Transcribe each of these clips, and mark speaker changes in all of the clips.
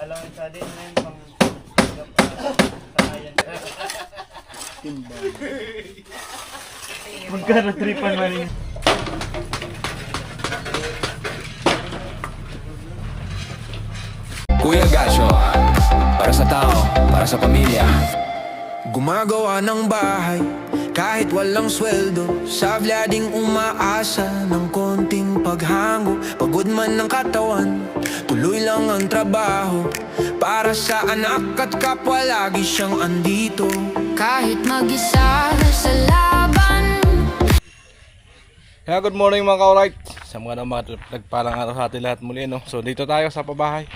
Speaker 1: Alam sa din na yun pang kakayan. Timbang. Magkano tripan man yun?
Speaker 2: Kuya Gasyo, para sa tao, para sa pamilya. Gumagawa ng bahay, kahit walang sweldo. Sabla ding umaasa ng konting paghango. Pagod man ng katawan, tuloy lang ang trabaho. Para sa anak at kapwa, lagi siyang andito.
Speaker 3: Kahit mag-isa sa laban.
Speaker 4: Kaya good morning mga ka-alright. Sa mga nagpalang araw sa atin lahat muli, no? So dito tayo sa pabahay.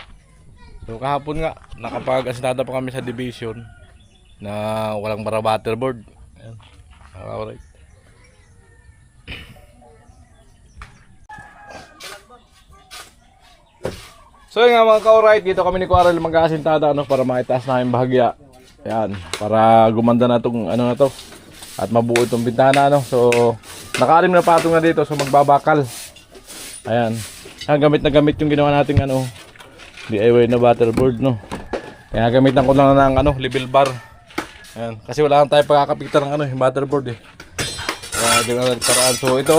Speaker 4: So kahapon nga, nakapag-asinada pa kami sa division na walang para waterboard. Ayan, alright. So yun nga mga ka-alright, dito kami ni Quarel mag-aasintada, ano, para maitaas namin bahagya. Ayan, para gumanda na itong ano na to at mabuo itong bintana, ano. So nakalim na patong na dito, so magbabakal. Ayan, gamit na gamit yung ginawa nating ano, DIY na waterboard, no. Kaya gamitan ko lang ng ano, level bar. Ayan, kasi wala lang tayo pagkakapitan ng ano, yung waterboard eh. Kaya gano'n na nagparaan. So ito,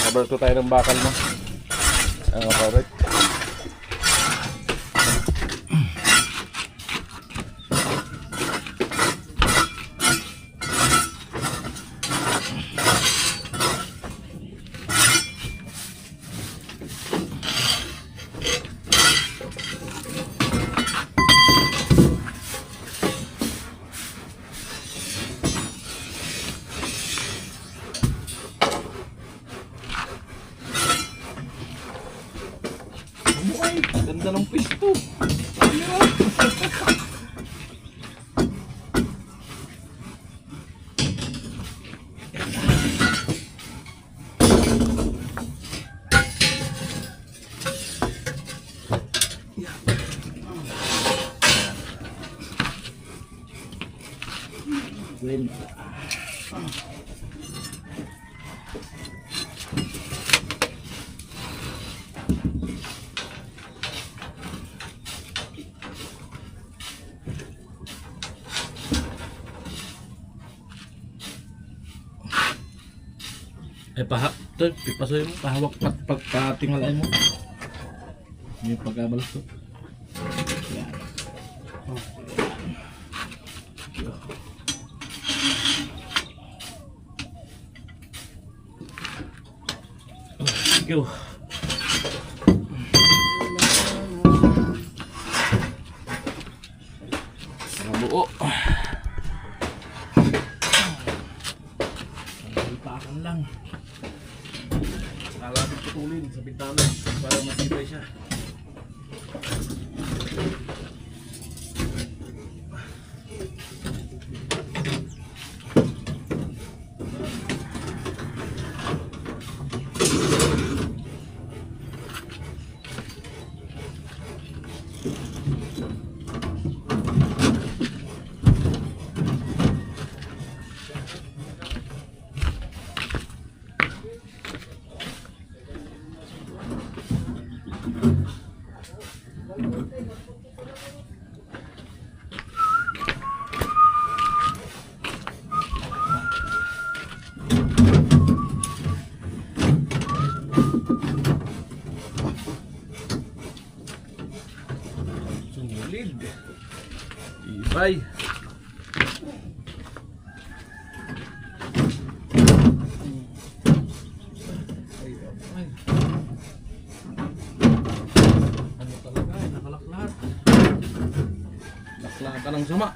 Speaker 4: nabalik ko tayo ng bakal, no. Ayan, alright. Ganda ng pisto. Pipasoy mo, pahawak pagpatingalain mo. May pagkabalas to. Yan. Thank you. Buo. Ipakan lang. Nalapit putulin sa bintana para matibay siya. Sumulid. Ibay. Ano talaga, nakalaklat. Naklaka ng sama.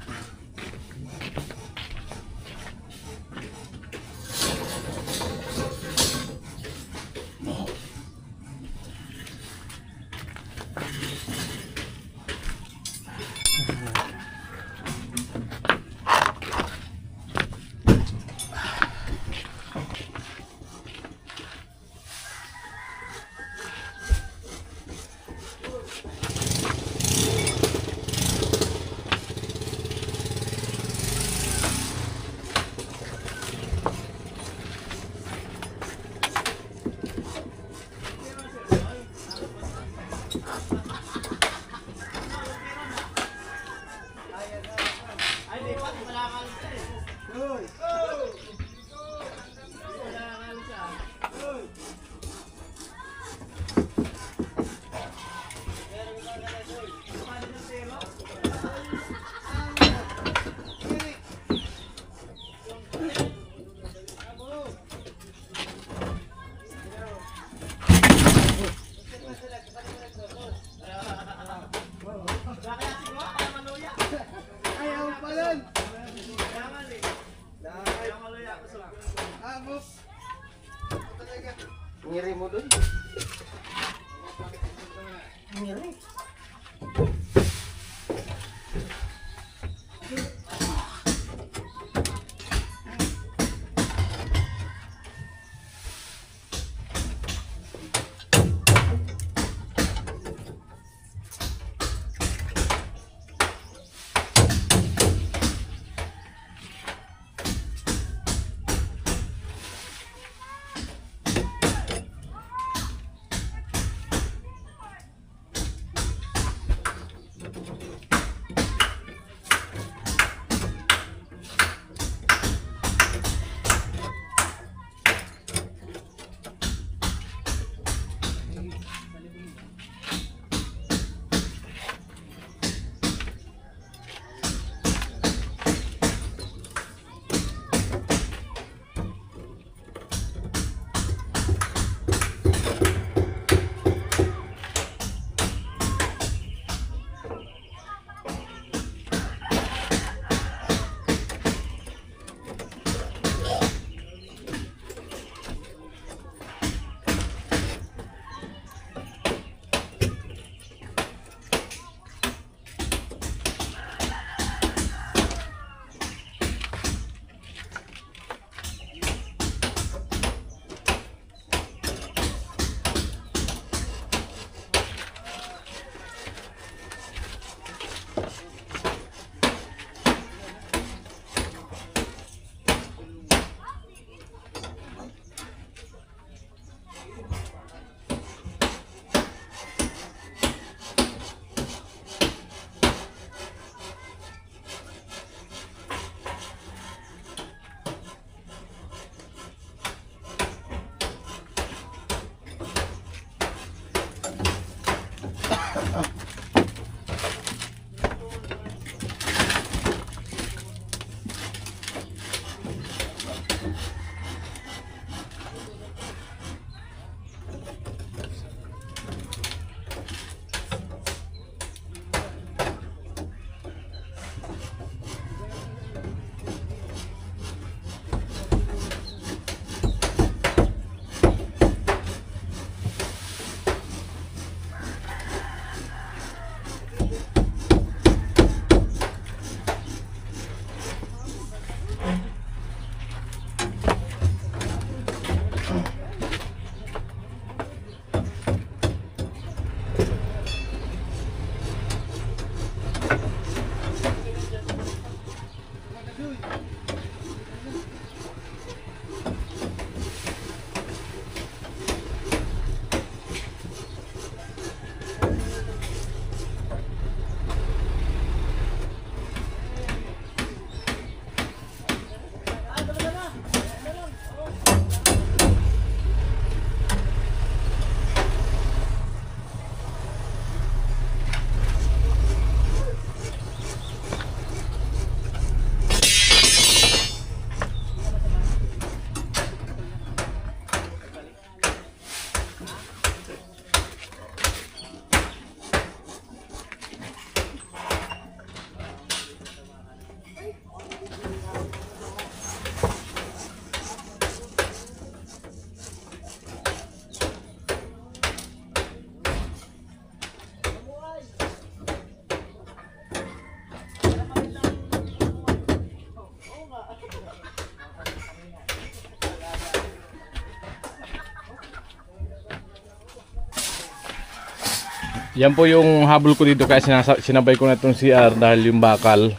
Speaker 4: Yan po yung habol ko dito kaya sinabay ko na itong CR dahil yung bakal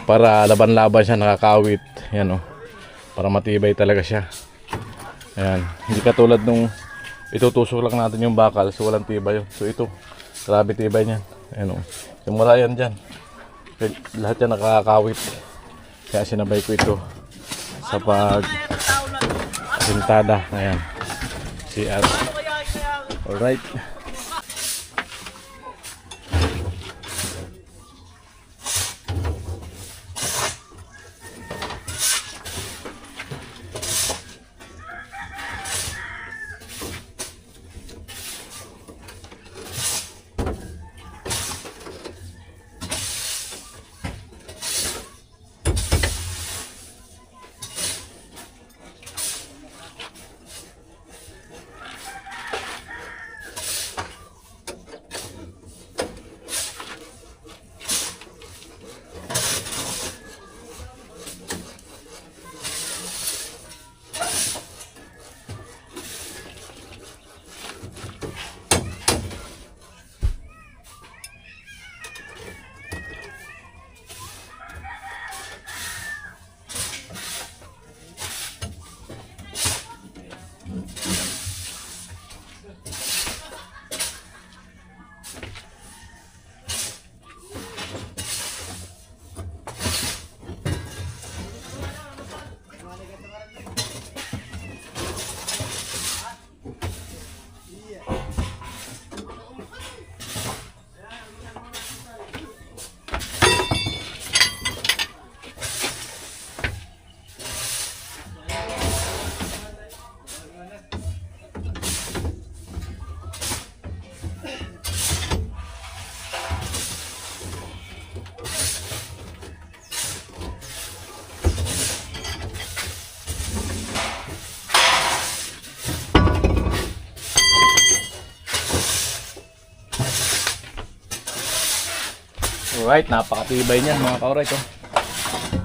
Speaker 4: para laban-laban siya, nakakawit. Yan o, para matibay talaga siya. Ayan, hindi katulad nung itutusok lang natin yung bakal so walang tibay yun. So ito, grabe tibay niyan. Ayan o, simula yan dyan. Lahat yan nakakawit. Kaya sinabay ko ito sa pag-sintada. Ayan, CR. Alright. Alright, napakatibay niyan mga ka-alright oh.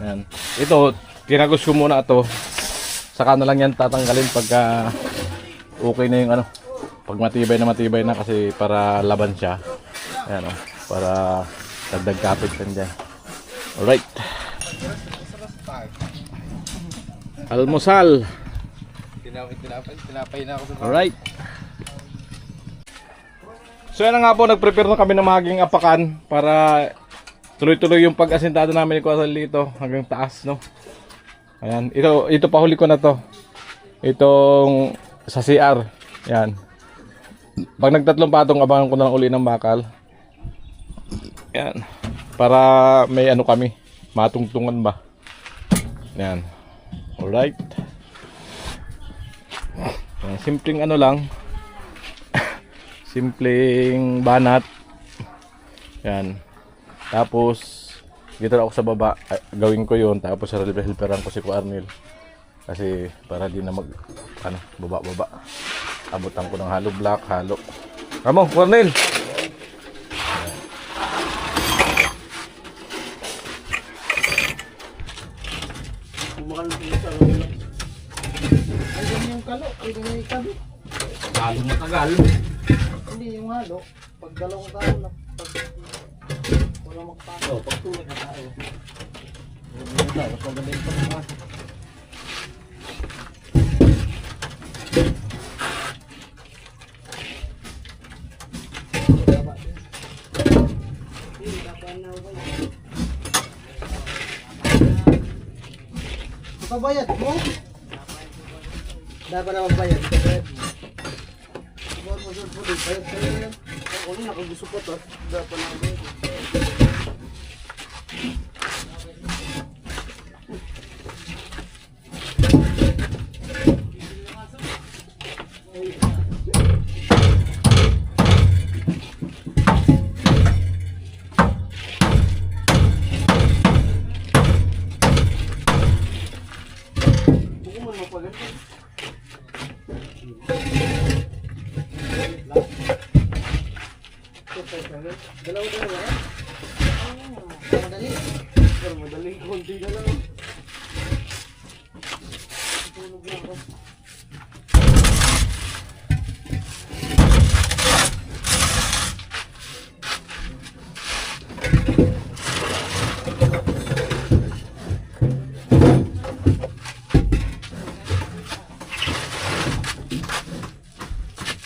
Speaker 4: Ayan. Ito, kinagos ko muna ito. Saka na lang yan tatanggalin pagka okay na yung ano. Pag matibay na kasi para laban siya. Ayan oh, para dagdag kapit yan dyan. Alright. Almusal.
Speaker 1: Tinapay na ako.
Speaker 4: Alright. So yan na nga po, nag-prepare na kami ng maging apakan para tuloy-tuloy yung pag-asintado namin ni Kuya Sal dito hanggang taas, no. Ayan, ito pahuli ko na to. Itong sa CR. Yan. Pag nagtatlong patong, abangan ko na lang uli ng bakal. Yan. Para may ano kami, matungtungan ba. Yan. Alright. Yan. Simpleng ano lang. Simpleng banat. Yan. Tapos dito ako sa baba, gawin ko yun. Tapos helperan ko si Arnel. Kasi para di na mag ano, baba. Abutan ko ng hollow block, halo. Kamo, Arnel.
Speaker 1: Yung kalo, ay ganyan ikabi.
Speaker 4: Halo matagal.
Speaker 1: Hindi yung halo. Pag dalawang tao na, pag wala magpano. Pag tulad na tayo. Hindi tayo, pag galing pa naman. Pabayad mo? Dapat na magbayad. Bayad mo. Dapat mo sa pulis. Bayad ka na yan. Ako na nakagusto ko to. Dapat na magbayad. Dalawa. Madali. Madali. Kunti na lang. Tulog na ako.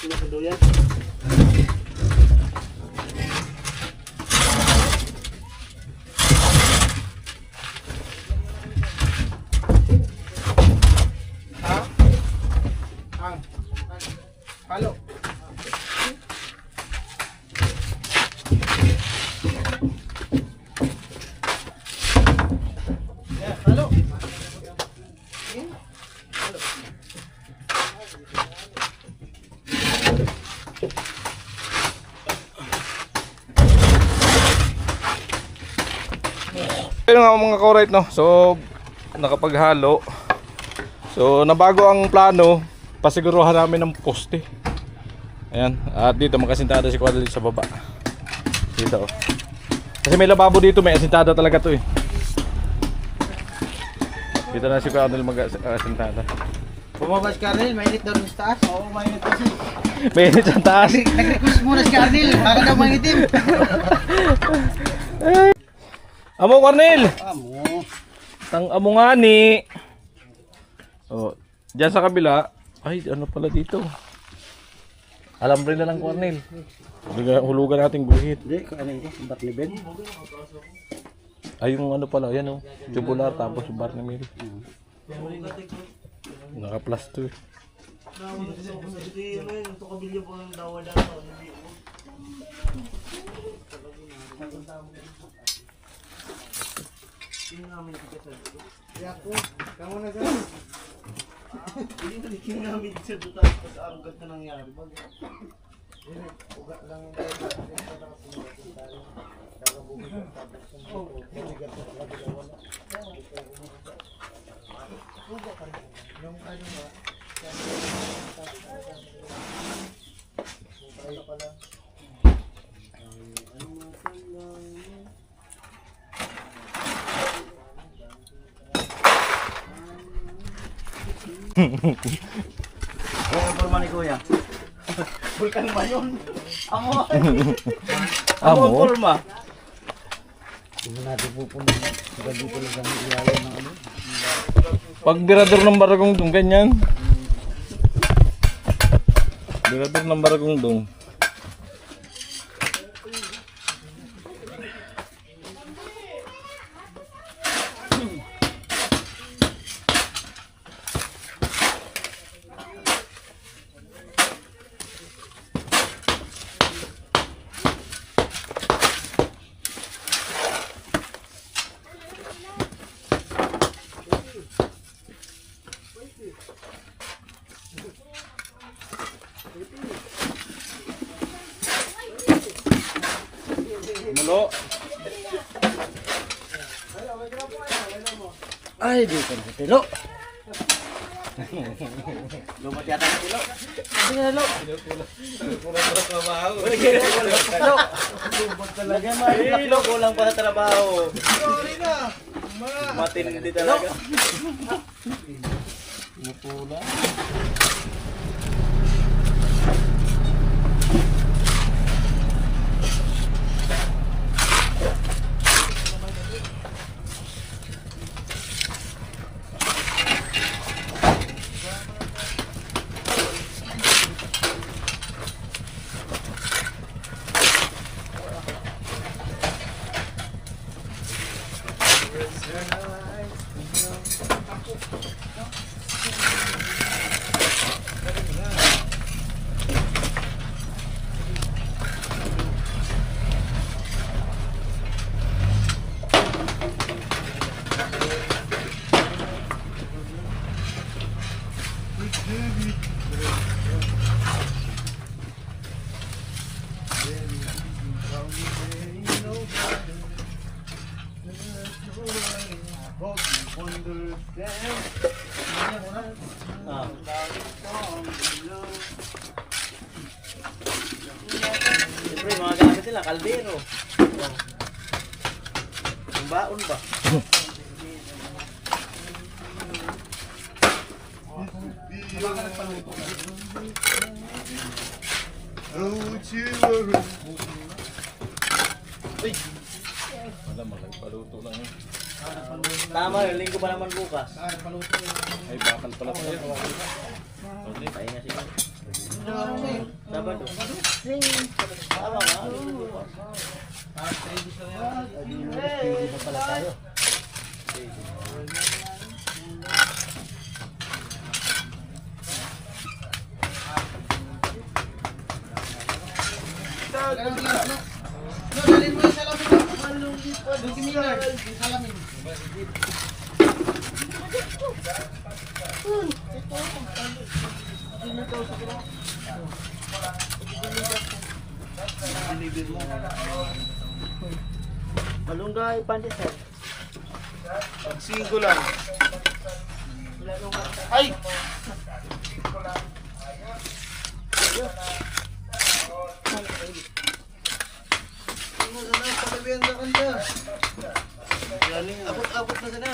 Speaker 1: Nakaduyan. Halo. Ya, halo. Halo.
Speaker 4: Ayun nga mga ka-alright, no. So nakapaghalo. So nabago ang plano. Pasiguruhan namin ng poste. Ayan. At dito makasintada si Kuya sa baba. Dito. Kasi may lababo dito. May asintada talaga to eh. Dito na si Kuya mag-asintada.
Speaker 1: Bumabas ka rin, mainit daw sa taas. Oo, mainit kasi.
Speaker 4: Mainit sa taas.
Speaker 1: Nag-request muna si Arnel, baka daw mangitim.
Speaker 4: Amo, Cornel!
Speaker 1: Amo.
Speaker 4: Tang amo nga ni. Oh, diyan sa kabila. Ay, ano pala dito? Alambre na lang, Cornel. Hulugan nating guhit.
Speaker 1: Hindi, ano ito? Ba't ni Ben?
Speaker 4: Ay, yung ano pala, yan oh. Tubular, tapos yung bar ni Mary. Naka-plus to eh.
Speaker 1: Kamu na dyan. Hindi na dikin namin siya doon tapos ang ganda nangyari. Uga lang yung Kuya, forma ni Kuya. Bulkan ba yun? Amo. Amo ang forma. Hindi natin pupunin. Dito lang ang ilalim ng ano.
Speaker 4: Pag dirador ng baragong dong, ganyan. Dirador ng baragong dong. Mulo.
Speaker 1: Ay, dito na si Tilo. Lumot yata si Tilo. Sige na, Lo.
Speaker 4: Kulang sa trabaho.
Speaker 1: Tilo. Talaga Tilo, kulang pa sa trabaho.
Speaker 4: Sorry na.
Speaker 1: Matindi talaga.
Speaker 4: Napula.
Speaker 1: Ah. Siyempre, mga gamit nila, kaldero. Ang baon ba?
Speaker 4: Wala, magpaluto lang yun.
Speaker 1: Tama, linggo pa naman bukas.
Speaker 4: Ay, bakal pala tayo.
Speaker 1: Ay nga siguro. Sabado. Tama nga, linggo bukas. Linggo pala tayo. Malunggay, pandesal.
Speaker 4: Singko lang.
Speaker 1: Ay! Abot na sana.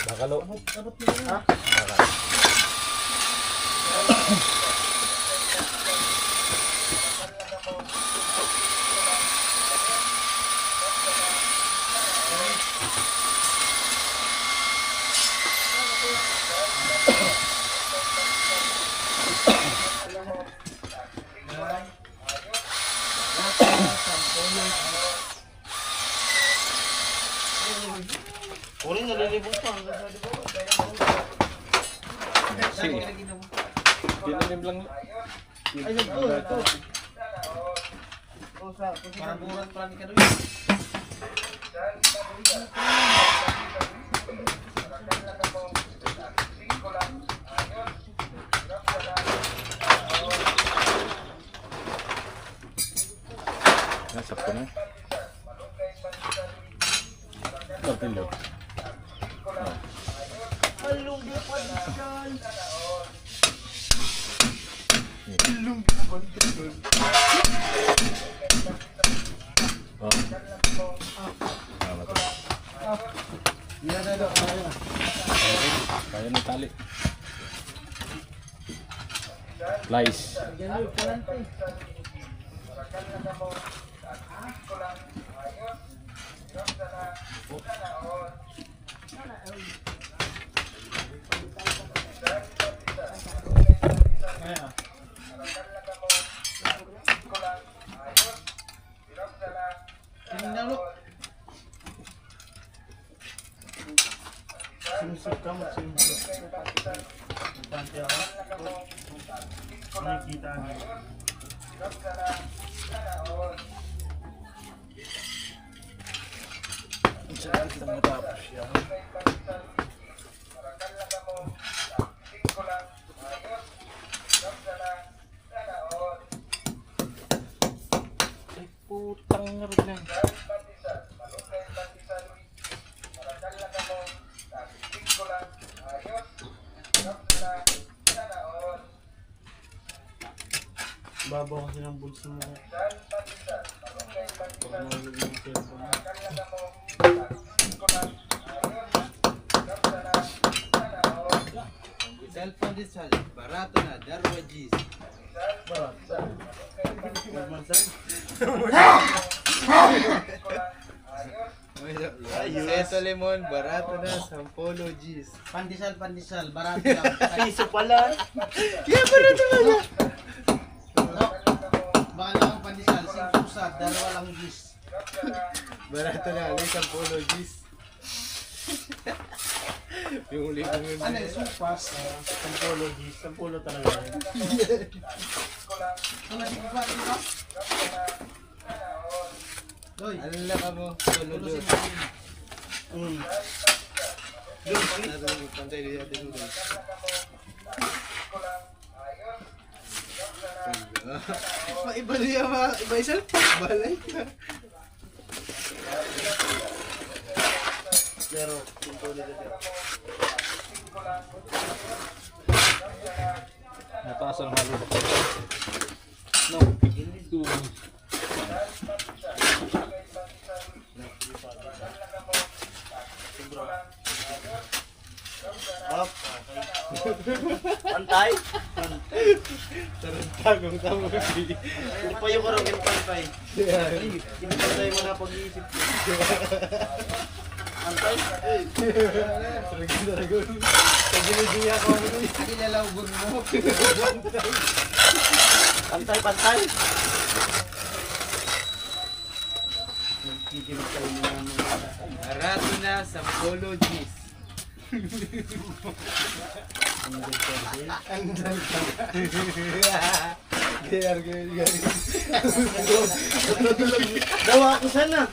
Speaker 4: Bakalo.
Speaker 1: Ha? Uling nalilibot pa.
Speaker 4: Sige. Tinanim lang.
Speaker 1: Ay, ito. Parang burat pa ni Kadoy.
Speaker 4: Nasap ko na. Tortillo. Kaya na tali. Slice. Kita matapos yan.
Speaker 1: Tang na rin na. Babaw kasi ng bulsa mo.
Speaker 5: Cellphone din sa barato na, darwa G's. Seto lemon, barato na, 10 G's.
Speaker 1: Pandesal, barato lang. Piso pala.
Speaker 5: Kaya barato na lang.
Speaker 1: No. Baka lang ang pandesal, 5 sa, 2 lang gis.
Speaker 5: Barato na, alay 10 G's. Yung uli kong yun.
Speaker 1: Ano yung supas? 10 gis, 10 talaga. Ano si Kuba, di ba? Doy,
Speaker 5: Alala ka mo, solo
Speaker 1: tulo
Speaker 5: doon.
Speaker 1: si
Speaker 5: Pantay din natin doon. Iba niya iba isa balay ka.
Speaker 1: Pero, 10 na dito.
Speaker 4: Nataas ang halo.
Speaker 1: No, hindi to. Up. Pantay?
Speaker 5: Tagong tamo kasi.
Speaker 1: Kung payo ka rin yung pantay. Pinipantay mo na pag-iisip ko. Pantay?
Speaker 5: Paginidiya ko ako nun.
Speaker 1: Kinalawgon mo. Pantay.
Speaker 5: Barato na, 10 G's.
Speaker 1: Dawa ako sana.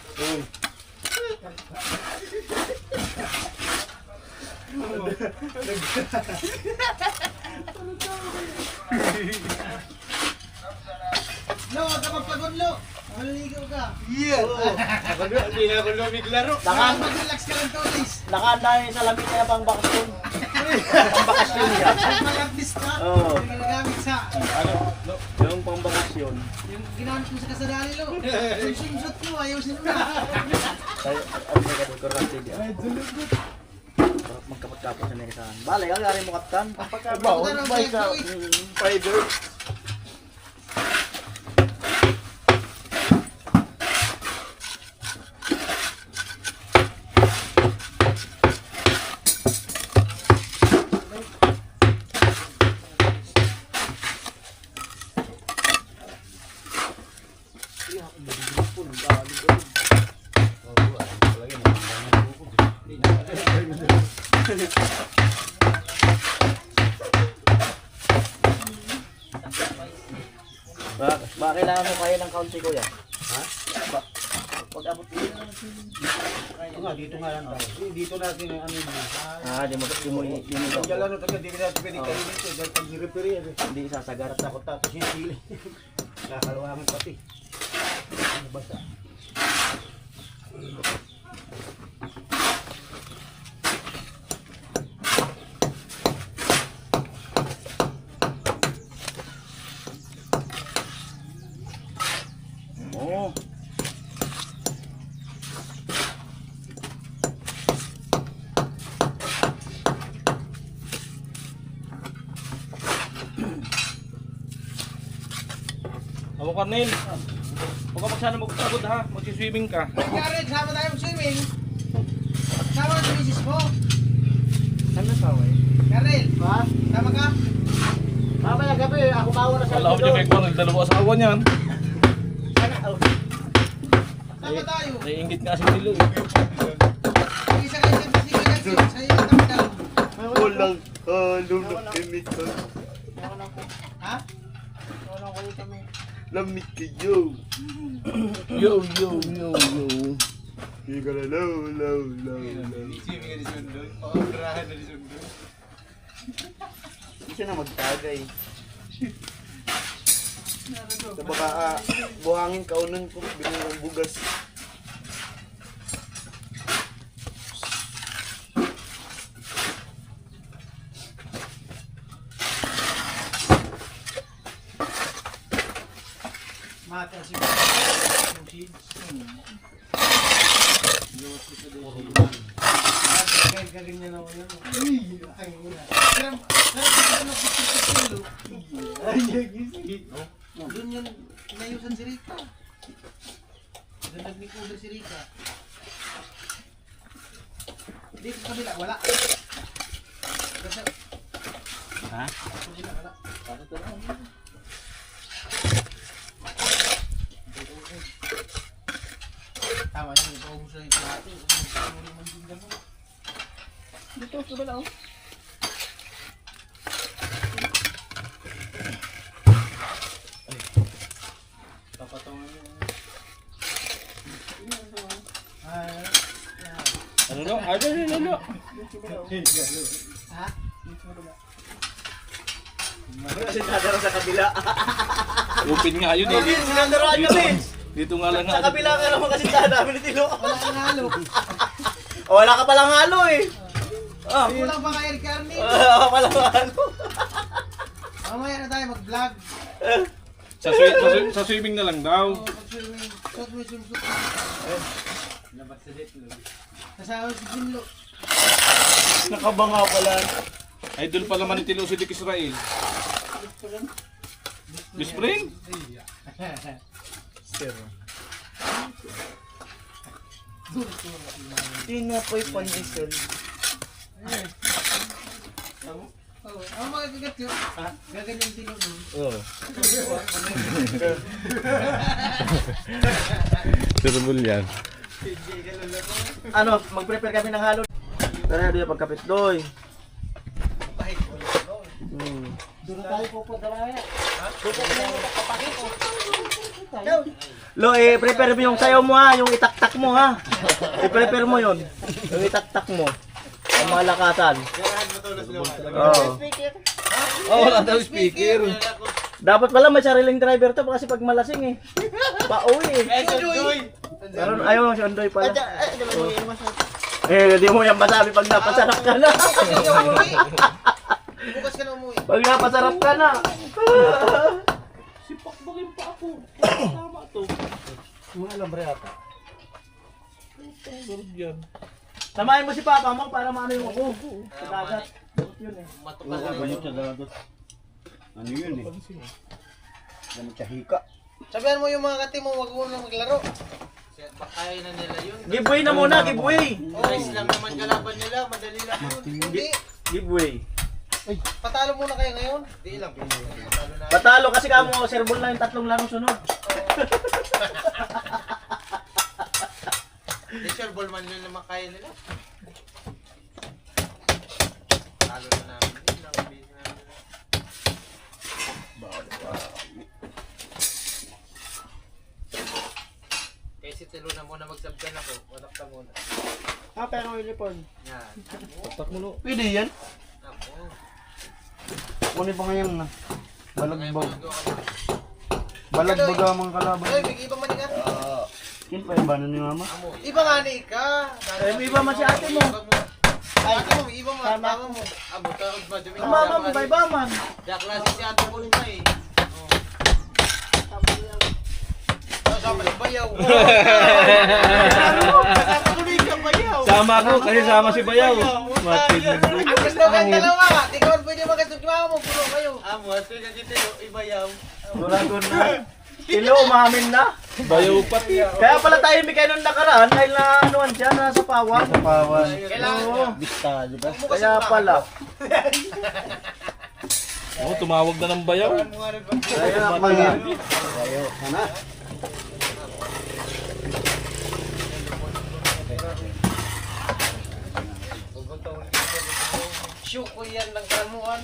Speaker 1: Lo, wag ka magpagod, Lo. Maliligaw ka.
Speaker 5: Yeah! Hindi na ako lumiglaro.
Speaker 1: Mag-relax ka lang, Tolis. Nakadaan sa lamig kaya pang bakasyon. Pang bakasyon yan. Mag-artist ka. Oo. Ginagamit sa... Yung pang bakasyon. Yung ginamit mo sa kasadali, Lo. Yung swimsuit mo, ayusin mo na. Tayo, at may kadekorasi diyan. Magkapot-kapot sa mga isahan. Bale, ang gari mo kaptan. Bawal, may ka. Fiber. Ba, kailangan mo kaya ng kaunti, kuya? Ha? Pag-abot dito. Dito nga lang tayo. Dito natin ang ano yun. Di mo ito. Diyan lang ito. Hindi natin pwede kayo dito. Dahil pag nireperi, hindi isasagar. Takot tapos yung sili. Nakakaluwangan pati. Ano basta? Oh.
Speaker 4: Amo Cornel. Huwag ka magsana magpagod ha. Magsiswimming ka.
Speaker 1: Karen, sama tayo swimming. Sama sa misis mo. Ano sawa eh? Karen, ha? Sama ka? Mamaya gabi, ako bawa na sa
Speaker 4: Wala ko dyan kay Cornel. Dalawa asawa niyan.
Speaker 1: Sama tayo.
Speaker 4: Naiingit nga si Tilo eh.
Speaker 1: Isa kayo sa bisikleta sa iyo ang daw.
Speaker 5: Walang halong na chemical.
Speaker 1: Ha? Wala ko dito may.
Speaker 5: Lamig kayo.
Speaker 4: Yo.
Speaker 5: Hindi ka na low. Sino ka ni Sundon? Pakabrahan na ni Sundon.
Speaker 1: Hindi siya na magtagay.
Speaker 5: Sa baka buhangin kaunan ko, binurang bugas.
Speaker 1: Mata si ganyan na wala. Doon yun, inayusan si Rika. Doon nagmikulo si Rika. Dito sa kabila, wala. Ha? Sa kabila, wala. Tama yun, ipaubos na yung plato. Dito, sa kabila, oh.
Speaker 4: Ano no? Ano?
Speaker 1: Ha?
Speaker 5: Kasi nadara sa kabila.
Speaker 4: Open nga yun eh.
Speaker 5: Sinandaraan kami.
Speaker 4: Dito nga lang
Speaker 5: Sa kabila ka naman kasi dami ni Tilo.
Speaker 1: Wala kang halo.
Speaker 5: Wala ka palang halo eh.
Speaker 1: Kulang pa kay Carmi.
Speaker 5: Wala ka palang halo.
Speaker 1: Mamaya na tayo mag-vlog.
Speaker 4: Sa swimming na lang daw.
Speaker 1: Pag-swimming. Swimsuit. Labas sa date. Kasama si Jinlo.
Speaker 5: Nakabanga pala.
Speaker 4: Idol pala man ni Tilo si Dick Israel. Bispring?
Speaker 5: Tinapoy pandesal.
Speaker 1: Ang mga kagat yun. Gaganyan Tilo nun.
Speaker 4: Oo. Turubol yan.
Speaker 5: Ano, mag-prepare kami ng halo. Tara, doon yung pagkapit doy.
Speaker 1: Doon tayo pupunta mamaya.
Speaker 5: Lo, prepare mo yung sayaw mo ha, yung itaktak mo ha. I-prepare mo yun. Yung itaktak mo. Ang malakasan. Oo.
Speaker 4: Oh, wala daw speaker.
Speaker 5: Dapat pala may sariling driver to kasi pag malasing eh. Pauwi eh. Pero ayaw si Ondoy pala. Di mo yan masabi pag napasarap ka na.
Speaker 1: Bukas ka na umuwi.
Speaker 5: Pag napasarap ka na.
Speaker 4: Sipakbagin pa ako. Tama to.
Speaker 1: Mga alambre ata.
Speaker 4: Turub yan.
Speaker 5: Samahin mo si Papa mo para maano yung ako. Sa dagat. Yun eh.
Speaker 1: Ano yun eh? Ano hika? Sabihan mo yung mga kati mo, wag mo na maglaro. Bakay na nila yun.
Speaker 5: Giveaway na muna, giveaway.
Speaker 1: Nice lang naman kalaban nila, madali lang yun. Hindi.
Speaker 5: Giveaway.
Speaker 1: Patalo muna kayo ngayon. Hindi lang. Patalo na.
Speaker 5: Patalo kasi kamo serbol na yung 3 larong sunod.
Speaker 1: Di sure ball man yun naman kaya nila. Talo na namin. Hindi lang busy na nila. Kasi tilo na muna magsabgan ako. Wadak ka muna.
Speaker 5: Pero uniform.
Speaker 1: Yan.
Speaker 4: Tak mo no.
Speaker 5: Pwede yan.
Speaker 1: Ako.
Speaker 5: Muna pa ngayon na.
Speaker 1: Ngayon
Speaker 5: Balagbag.
Speaker 1: maligo ka na.
Speaker 5: Balagbag ang mga kalaban.
Speaker 1: Ay, big iba man nga.
Speaker 5: Yun pa yung banan ni Mama.
Speaker 1: Iba nga ni ka.
Speaker 5: Eh, may iba man si ate mo.
Speaker 1: Ate mo, iba mo. Mama mo. Abo, takot ba?
Speaker 5: Ang Mama mo, may iba man.
Speaker 1: Kaya klase si ate mo pa eh. Sama ng bayaw. Kasama ko rin ang bayaw.
Speaker 4: Sama ko kasi sama si Bayaw. Matid na.
Speaker 1: Ang gusto kang dalawa ka. Di ka man pwede magkasog mama mo. Puro kayo. Amo, at pwede dito ibayaw.
Speaker 5: Duragon na. Tilo, umamin na.
Speaker 4: Bayaw pati.
Speaker 5: Kaya pala tayo may kayo nung nakaraan dahil na anuan siya, nasa pawan. Sa pawan.
Speaker 1: Kailangan
Speaker 5: Oo.
Speaker 1: niya.
Speaker 5: Kaya pala.
Speaker 4: Oh, tumawag na ng Bayaw.
Speaker 5: Kaya pala.
Speaker 1: Shoot ko yan ng kamuan.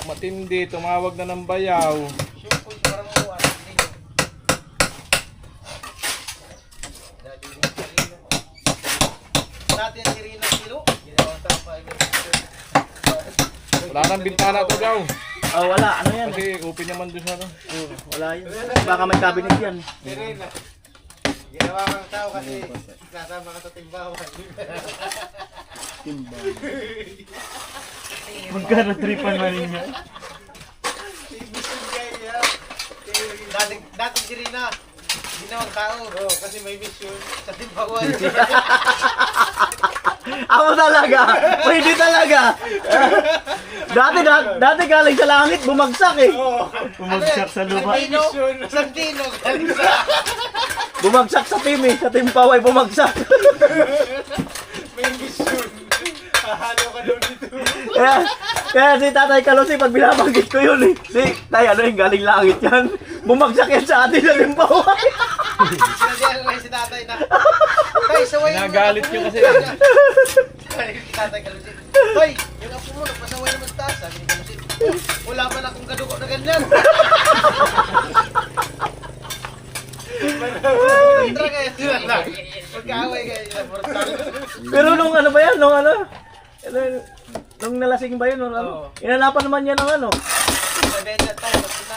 Speaker 4: Matindi, tumawag na ng Bayaw.
Speaker 1: Shoot ko yung kamuan. Dati ang sirina kilo. Ginawang tapay.
Speaker 4: Wala nang bintana to daw.
Speaker 5: Oh, wala. Ano yan?
Speaker 4: Kasi open naman doon sa ano.
Speaker 5: Wala yun. Baka may cabinet yan.
Speaker 1: Ginawa kang tao kasi kasama ka sa timbawan.
Speaker 5: Magkano tripan man ninyo?
Speaker 1: Dating si Rina, ginawang tao. Oo, kasi may mission sa timbawan.
Speaker 5: Ako talaga! Pwede talaga! Dati galing sa langit, bumagsak eh. Bumagsak sa lupa.
Speaker 1: Santino, galing sa...
Speaker 5: Bumagsak sa team eh. Sa team Paway, bumagsak.
Speaker 1: May mission. Hahalo ka daw dito.
Speaker 5: Kaya si Tatay Kalusi, pag binabanggit ko yun eh. Tay, ano yung galing langit yan? Bumagsak yan sa atin sa team Paway.
Speaker 1: Sinabihan ko si tatay na, Tay, saway mo.
Speaker 4: Nagalit nyo kasi.
Speaker 1: Tatay Kalusi. Tay, yung apo mo, nagpasaway naman sa taas. Sabi ni Kalusi, wala man akong kadugo na ganyan. Kontra kayo sila lang. Magkaaway kayo sila.
Speaker 5: Pero nung ano ba yan? Nung nalasing ba yun? Ano? Inanapan naman yan ng ano?
Speaker 1: Nabenta tayo, magpunta.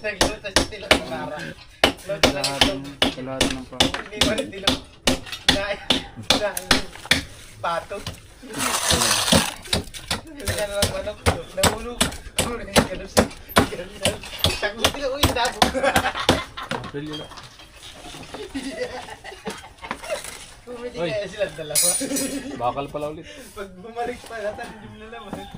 Speaker 1: Naglutas sila ng Nara.
Speaker 4: Lahat ng pa.
Speaker 1: Hindi mo rin dilog. Pato. Kaya na lang manok. Nahulog. Takbo sila, uy, dabog. Pumili kaya silang dalawa.
Speaker 4: Bakal pala ulit.
Speaker 1: Pag bumalik pa, natanin yung lalaman.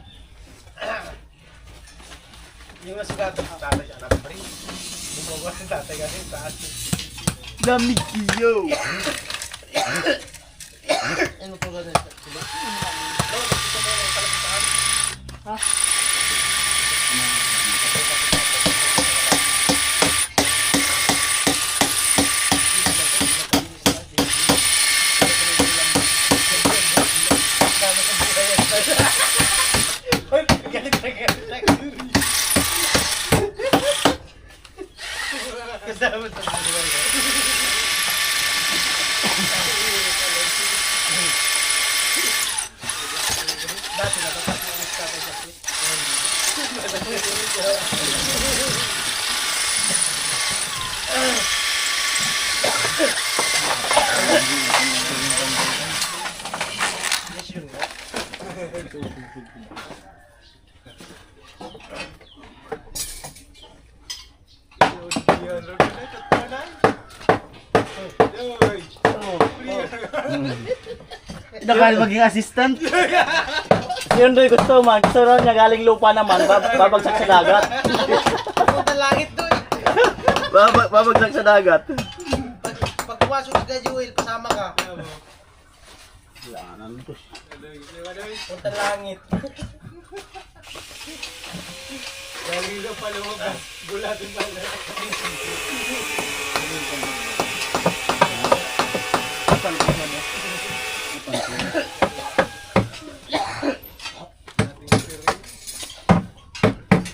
Speaker 1: Yung nasugatan sa tatay siya, alam pa rin. Bumagawa sa tatay kasi sa atin.
Speaker 5: Lamig iyo!
Speaker 1: Ano po ganun? Kasama sa
Speaker 5: Nakal maging assistant. Yun doy gusto man. Gusto raw niya galing lupa naman. Babagsak sa dagat.
Speaker 1: punta langit doon.
Speaker 5: Babagsak sa dagat.
Speaker 1: Pag pumasok ka Joel, kasama ka. Punta langit. Galing na paluwag. Bulatin pala.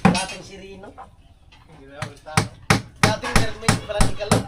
Speaker 1: Dating Sirino. Dating Hermes, parang ikalat.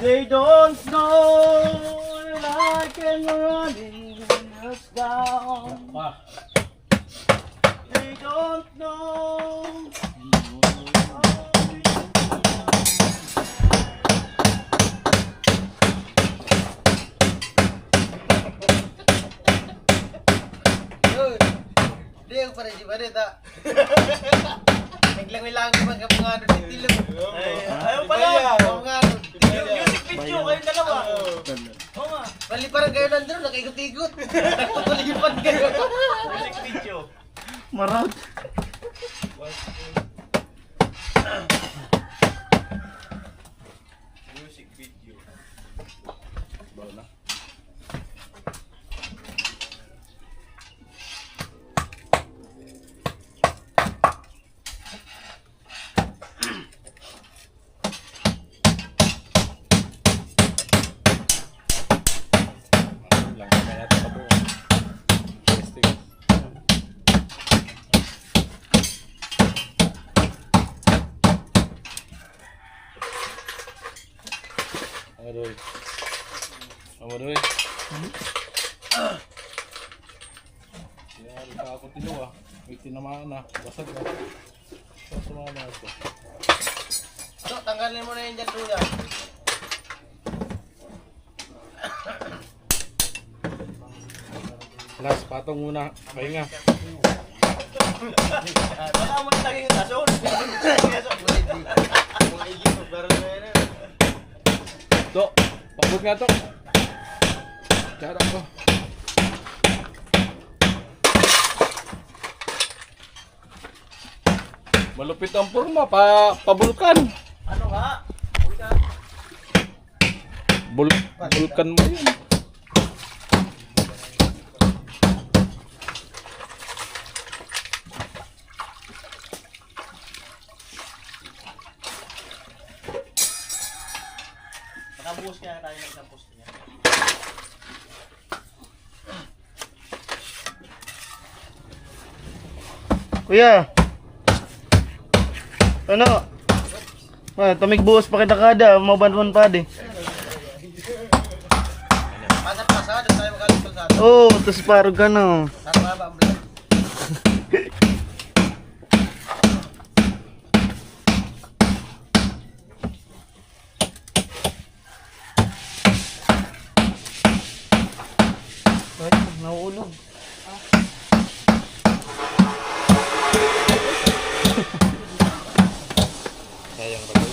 Speaker 5: They don't know that I can run us down. They don't know.
Speaker 1: Hindi ako pa rin si Barita. Naglang-lang naman ka mga ano ng tilog.
Speaker 5: Ayaw pala.
Speaker 1: Oo nga ano.
Speaker 5: Music video, kayong dalawa. Oo nga.
Speaker 1: Bali parang kayo nandun, nakaikot-ikot. Nakapalipan kayo.
Speaker 5: Music video.
Speaker 1: Marot.
Speaker 5: Music video.
Speaker 4: Aduh. Aduh. Yan, ako tinuwa. May tinamaan na. Basag na. Sumama ito.
Speaker 1: So, tanggalin mo na yung dyan tuya.
Speaker 4: Last, patong muna. Pahinga.
Speaker 5: Baka mo naging rason.
Speaker 1: Mga igip, pero na yan.
Speaker 4: Tok, pagod nga to. Cara ko. Malupit ang forma, pabulkan.
Speaker 5: Ano nga?
Speaker 4: Bulkan mo yun.
Speaker 5: Nakabuhos kaya tayo ng isang post niya.
Speaker 1: Kuya. Ano? Tumigbuhos pa kita kada, mabanwan pa di. Pasad-pasad, tayo magalit-pasad. Oo, tapos parang ka na. Nakababa ang vlog. Ay, nauulog.
Speaker 4: Sayang raw.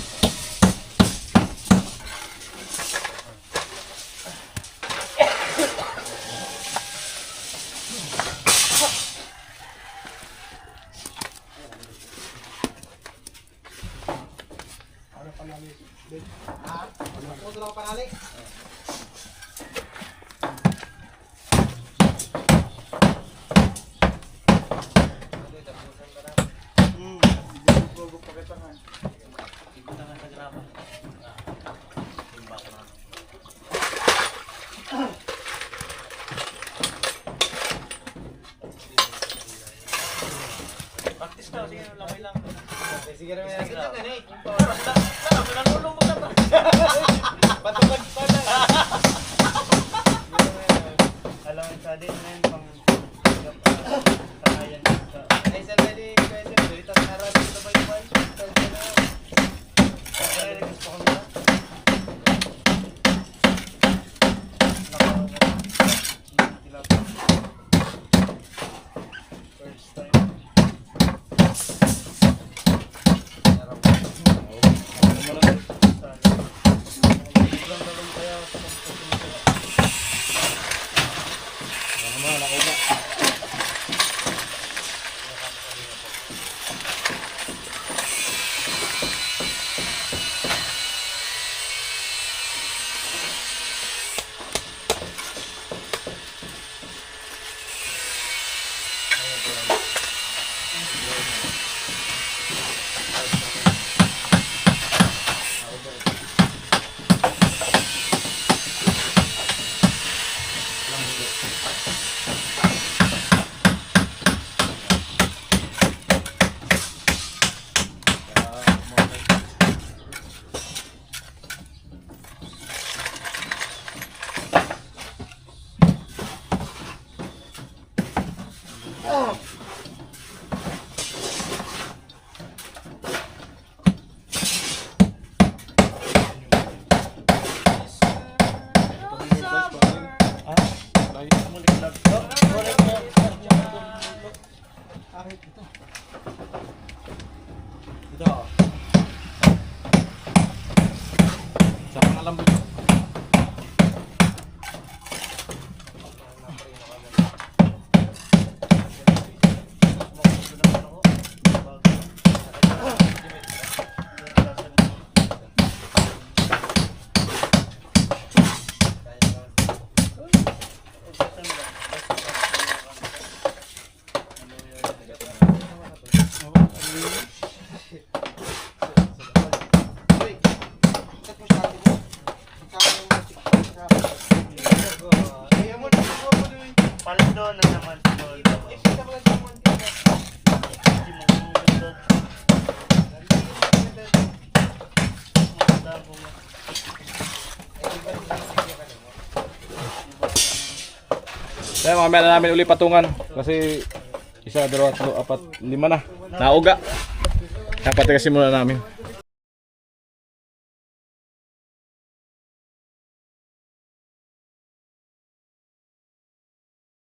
Speaker 5: Practice ka, sige, lamay lang.
Speaker 1: Sige rin yan. Sige rin eh.
Speaker 5: Pinanulong mo na ba?
Speaker 1: Patugad pa na.
Speaker 5: Alam mo sa din na yun pang kakayan sa
Speaker 1: Ay, sandali. Pwede. Dito na harap. Dito ba yung one? Pwede na.
Speaker 5: request po kami. First time. Paldo na naman.
Speaker 4: Kaya mamaya na namin uli patungan kasi isa, dalawa, tatlo, apat, lima na. Nauga. Kaya patigasin muna namin.